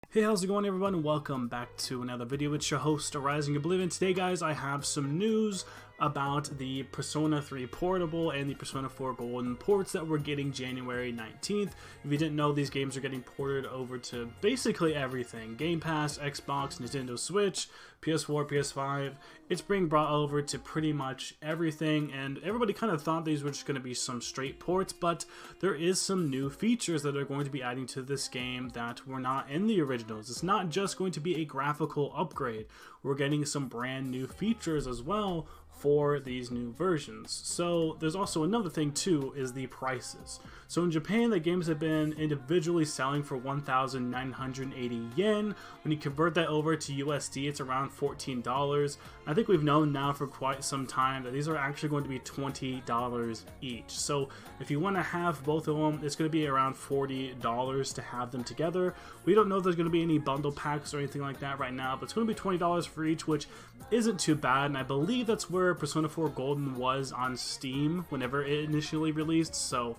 Hey, how's it going everyone? Welcome back to another video. It's your host, Rising Oblivion. Today, guys, I have some news about the Persona 3 Portable and the Persona 4 Golden ports that we're getting January 19th. If you didn't know, these games are getting ported over to basically everything. Game Pass, Xbox, Nintendo Switch, PS4, PS5. It's being brought over to pretty much everything, and everybody kind of thought these were just going to be some straight ports, but there is some new features that are going to be adding to this game that were not in the originals. It's not just going to be a graphical upgrade. We're getting some brand new features as well for these new versions. So there's also another thing too, is the prices. So in Japan, the games have been individually selling for 1,980 yen. When you convert that over to USD, it's around $14. I think we've known now for quite some time that these are actually going to be $20 each. So if you want to have both of them, it's going to be around $40 to have them together. We don't know if there's going to be any bundle packs or anything like that right now, but it's going to be $20 for each, which isn't too bad, and I believe that's where Persona 4 Golden was on Steam whenever it initially released, so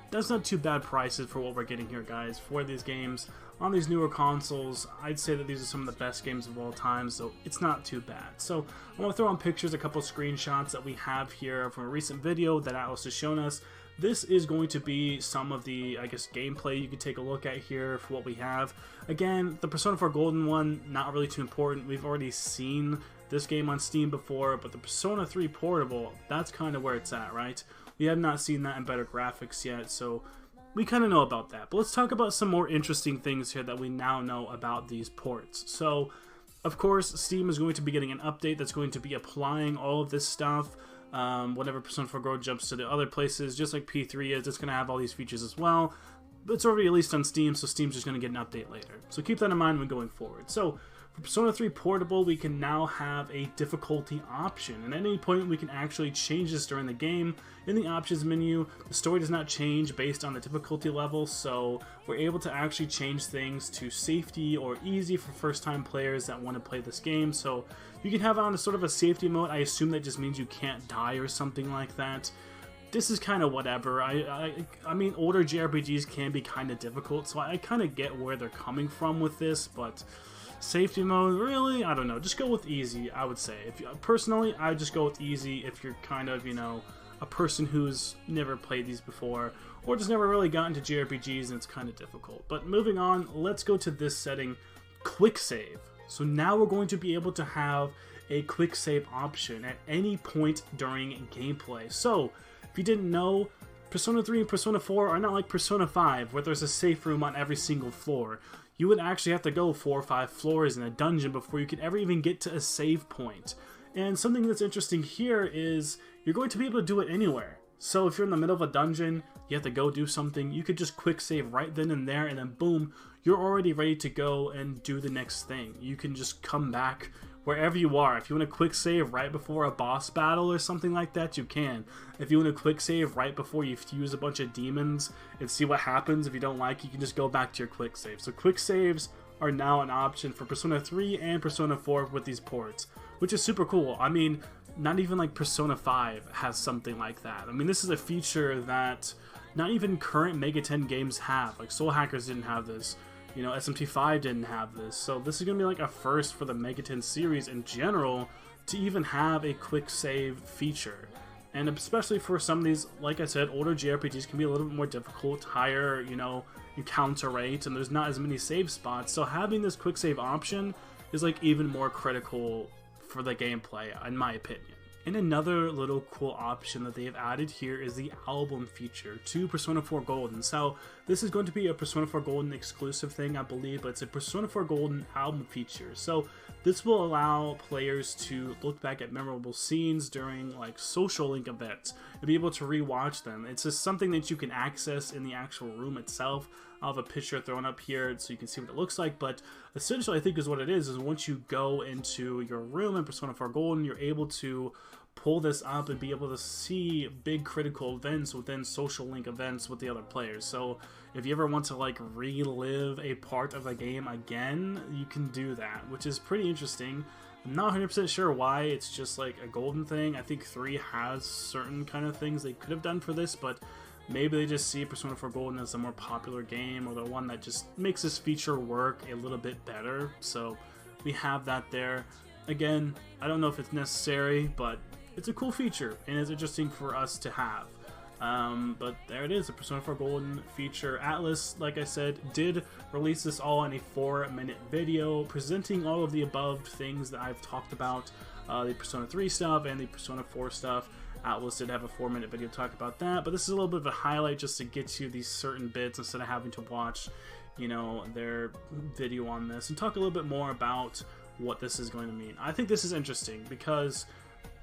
that's not too bad prices for what we're getting here, guys, for these games on these newer consoles. I'd say that these are some of the best games of all time, so it's not too bad. So I want to throw on pictures, a couple screenshots that we have here from a recent video that ATLUS has shown us. This is going to be some of the, I guess, gameplay you can take a look at here for what we have. Again, the Persona 4 Golden one, not really too important. We've already seen this game on Steam before, but the Persona 3 Portable, that's kind of where it's at, right? We have not seen that in better graphics yet, so we kind of know about that. But let's talk about some more interesting things here that we now know about these ports. So, of course, Steam is going to be getting an update that's going to be applying all of this stuff. Whenever Persona 4 Golden jumps to the other places, just like P3 is, it's going to have all these features as well. But it's already released on Steam, so Steam's just going to get an update later. So keep that in mind when going forward. So for Persona 3 Portable, we can now have a difficulty option, and at any point we can actually change this during the game. In the options menu, the story does not change based on the difficulty level, so we're able to actually change things to safety or easy for first-time players that want to play this game. So you can have it on a sort of a safety mode. I assume that just means you can't die or something like that. This is kind of whatever. I mean, older JRPGs can be kind of difficult, so I kind of get where they're coming from with this, but safety mode, really? I don't know. Just go with easy, I would say. Personally, I just go with easy if you're kind of, you know, a person who's never played these before, or just never really gotten to JRPGs and it's kind of difficult. But moving on, let's go to this setting, quick save. So now we're going to be able to have a quick save option at any point during gameplay. So, if you didn't know, Persona 3 and Persona 4 are not like Persona 5, where there's a safe room on every single floor. You would actually have to go 4 or 5 floors in a dungeon before you could ever even get to a save point. And something that's interesting here is you're going to be able to do it anywhere. So if you're in the middle of a dungeon, you have to go do something, you could just quick save right then and there, and then boom, you're already ready to go and do the next thing. You can just come back wherever you are. If you want to quick save right before a boss battle or something like that, you can. If you want to quick save right before you fuse a bunch of demons and see what happens, if you don't like, you can just go back to your quick save. So quick saves are now an option for Persona 3 and Persona 4 with these ports, which is super cool. I mean, not even like Persona 5 has something like that. I mean, this is a feature that not even current Mega 10 games have. Like Soul Hackers didn't have this. You know, SMT5 didn't have this, so this is going to be like a first for the Mega 10 series in general to even have a quick save feature. And especially for some of these, like I said, older JRPGs can be a little bit more difficult, higher, you know, encounter rate, and there's not as many save spots, so having this quick save option is like even more critical for the gameplay, in my opinion. And another little cool option that they have added here is the album feature to Persona 4 Golden. So this is going to be a Persona 4 Golden exclusive thing, I believe, but it's a Persona 4 Golden album feature. So this will allow players to look back at memorable scenes during like social link events and be able to rewatch them. It's just something that you can access in the actual room itself. I'll have a picture thrown up here so you can see what it looks like, but essentially I think is what it is once you go into your room in Persona 4 Golden, you're able to pull this up and be able to see big critical events within social link events with the other players. So if you ever want to like relive a part of a game again, you can do that, which is pretty interesting. I'm not 100% sure why it's just like a Golden thing. I think 3 has certain kind of things they could have done for this, but Maybe they just see Persona 4 Golden as a more popular game, or the one that just makes this feature work a little bit better. So we have that there. Again, I don't know if it's necessary, but it's a cool feature, and it's interesting for us to have. But there it is, the Persona 4 Golden feature. Atlus, like I said, did release this all in a 4-minute video, presenting all of the above things that I've talked about, the Persona 3 stuff and the Persona 4 stuff. Atlus did have a 4-minute video to talk about that, but this is a little bit of a highlight just to get you these certain bits instead of having to watch, you know, their video on this, and talk a little bit more about what this is going to mean. I think this is interesting because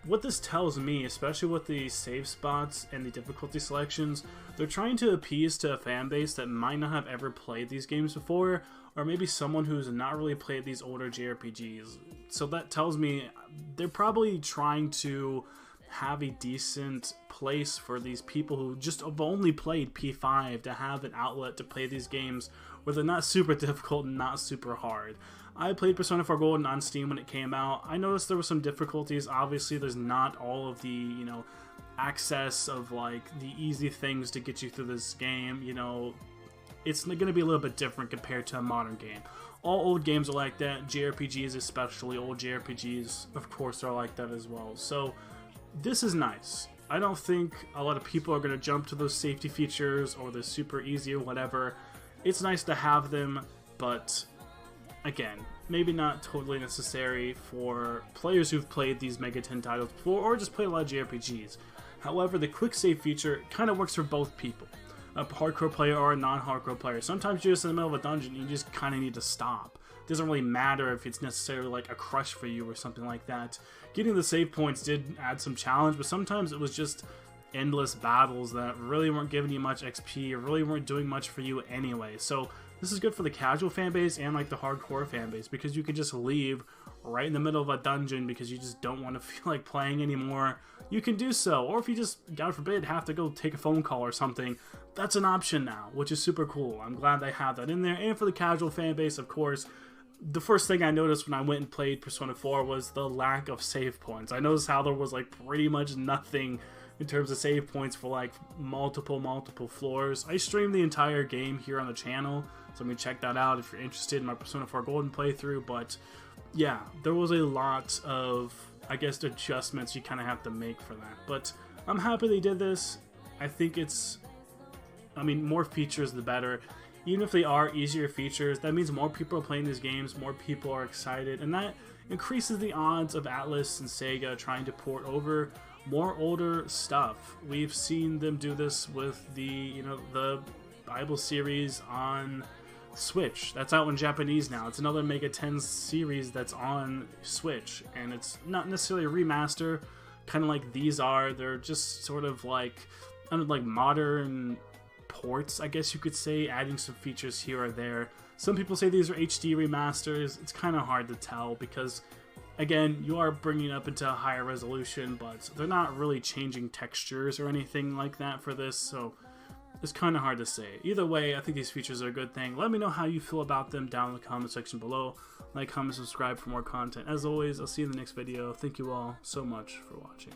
what this tells me, especially with the save spots and the difficulty selections, they're trying to appease to a fan base that might not have ever played these games before, or maybe someone who's not really played these older JRPGs. So that tells me they're probably trying to have a decent place for these people who just have only played P5 to have an outlet to play these games where they're not super difficult and not super hard. I played Persona 4 Golden on Steam when it came out. I noticed there were some difficulties. Obviously, there's not all of the, you know, access of like the easy things to get you through this game. You know, it's going to be a little bit different compared to a modern game. All old games are like that. JRPGs, especially old JRPGs, of course, are like that as well. So this is nice. I don't think a lot of people are going to jump to those safety features or the super easy or whatever. It's nice to have them, but again, maybe not totally necessary for players who've played these Mega 10 titles before or just played a lot of JRPGs. However, the quick save feature kind of works for both people, a hardcore player or a non-hardcore player. Sometimes you're just in the middle of a dungeon and you just kind of need to stop. It doesn't really matter if it's necessarily like a crush for you or something like that. Getting the save points did add some challenge, but sometimes it was just endless battles that really weren't giving you much XP or really weren't doing much for you anyway. So this is good for the casual fan base and like the hardcore fan base, because you can just leave right in the middle of a dungeon because you just don't want to feel like playing anymore. You can do so, or if you just, God forbid, have to go take a phone call or something, that's an option now, which is super cool. I'm glad they have that in there. And for the casual fan base, of course, the first thing I noticed when I went and played Persona 4 was the lack of save points. I noticed how there was like pretty much nothing in terms of save points for like multiple floors. I streamed the entire game here on the channel, so I'm gonna check that out if you're interested in my Persona 4 Golden playthrough. But yeah, there was a lot of, I guess, adjustments you kind of have to make for that. But I'm happy they did this. I think it's, I mean, more features the better. Even if they are easier features, that means more people are playing these games, more people are excited, and that increases the odds of Atlus and Sega trying to port over more older stuff. We've seen them do this with the, you know, the Bible series on Switch. That's out in Japanese now. It's another Mega 10 series that's on Switch, and it's not necessarily a remaster, kind of like these are. They're just sort of like, I don't know, like modern ports, I guess you could say, adding some features here or there. Some people say these are HD remasters. It's kind of hard to tell because, again, you are bringing it up into a higher resolution, but they're not really changing textures or anything like that for this, so it's kind of hard to say. Either way, I think these features are a good thing. Let me know how you feel about them down in the comment section below. Like, comment, subscribe for more content. As always, I'll see you in the next video. Thank you all so much for watching.